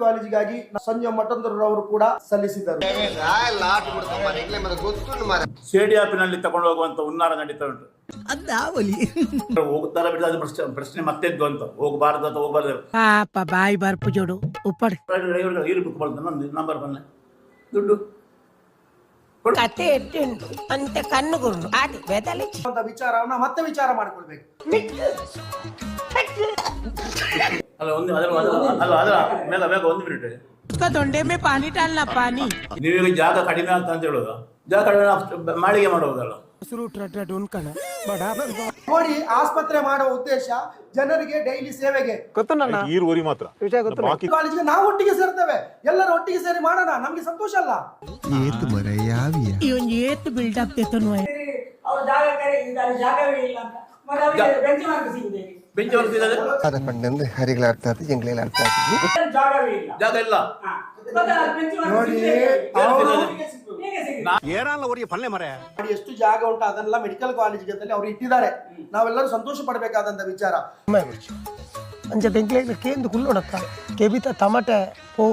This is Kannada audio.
ಕಾಲೇಜಿಗಾಗಿ ಸಂಜಯ್ ಮಠಂದ್ರವರು ಕೂಡ ಸಲ್ಲಿಸಿದರು. ಸೇಡಿಯಾಪಿನಲ್ಲಿ ತಗೊಂಡು ಹೋಗುವಂತ ಹುನ್ನಾರ ನಡೀತಾ ಉಂಟು. ಹೋಗ್ತಾರ ಬಿಡ, ಅದು ಪ್ರಶ್ನೆ ಮತ್ತೆದ್ದು ಅಂತ, ಹೋಗಬಾರದು ಅಂತ ಹೋಗಬಾರ್ದು ಬಾಯಿ ಬರ್ಪು ಜೋಡು ಉಪ್ಪಡ್ ನಂಬರ್ ಬನ್ನಿ ದುಡ್ಡು ಕತೆ ಎಟ್ಟುಂಟು ಅಂತ ಕಣ್ಣುಗುಂಡು ಆಡಿ ಬೆದಲಿ ವಿಚಾರವನ್ನ ಮತ್ತೆ ವಿಚಾರ ಮಾಡಿಕೊಳ್ಬೇಕು. ಅಲ್ಲ ಒಂದು ಅದರ ಮೇಲೆ ಬೇಗ 1 ಮಿನಿಟ್ ದೊಂಡೆ ಮೇ ಪಾನಿ ಟಾಲ್ನ ಪಾನಿ. ನೀವೀಗ ಜಾಗ ಕಡಿಮೆ ಅಂತ ಹೇಳೋದು, ಜಾಗ ಕಡಿಮೆ ಮಾಳಿಗೆ ಮಾಡುವುದಲ್ಲ. ನೋಡಿ, ಆಸ್ಪತ್ರೆ ಮಾಡುವ ಉದ್ದೇಶ ಜನರಿಗೆ ಡೈಲಿ ಸೇವೆಗೆ. ಕಾಲೇಜಿಗೆ ನಾವು ಒಟ್ಟಿಗೆ ಸೇರ್ತೇವೆ, ಎಲ್ಲರೂ ಒಟ್ಟಿಗೆ ಸೇರಿ ಮಾಡೋಣ, ನಮ್ಗೆ ಸಂತೋಷ ಅಲ್ಲ. ಏತ್ ಬಿಲ್ಡಪ್ ತೆತ್ತನು ಬೆಂಚ್ ಬರ್ತಿದ್ದಾರೆ, ಜಾಗ ಇಲ್ಲ. ನೋಡಿ ಎಷ್ಟು ಜಾಗ ಉಂಟು ಅದನ್ನೆಲ್ಲ ಮೆಡಿಕಲ್ ಕಾಲೇಜ್ ಜೊತೆ ಅವ್ರು ಇಟ್ಟಿದ್ದಾರೆ. ನಾವೆಲ್ಲರೂ ಸಂತೋಷ ಪಡಬೇಕಾದಂತ ವಿಚಾರ. ಅಂಚೆ ಬೆಂಕ್ಲೆ ಕೇಂದ್ರ ಕುಲ್ಲೋಡತ್ತ ಕೆಬಿತ ಟಮಾಟೆ ಓ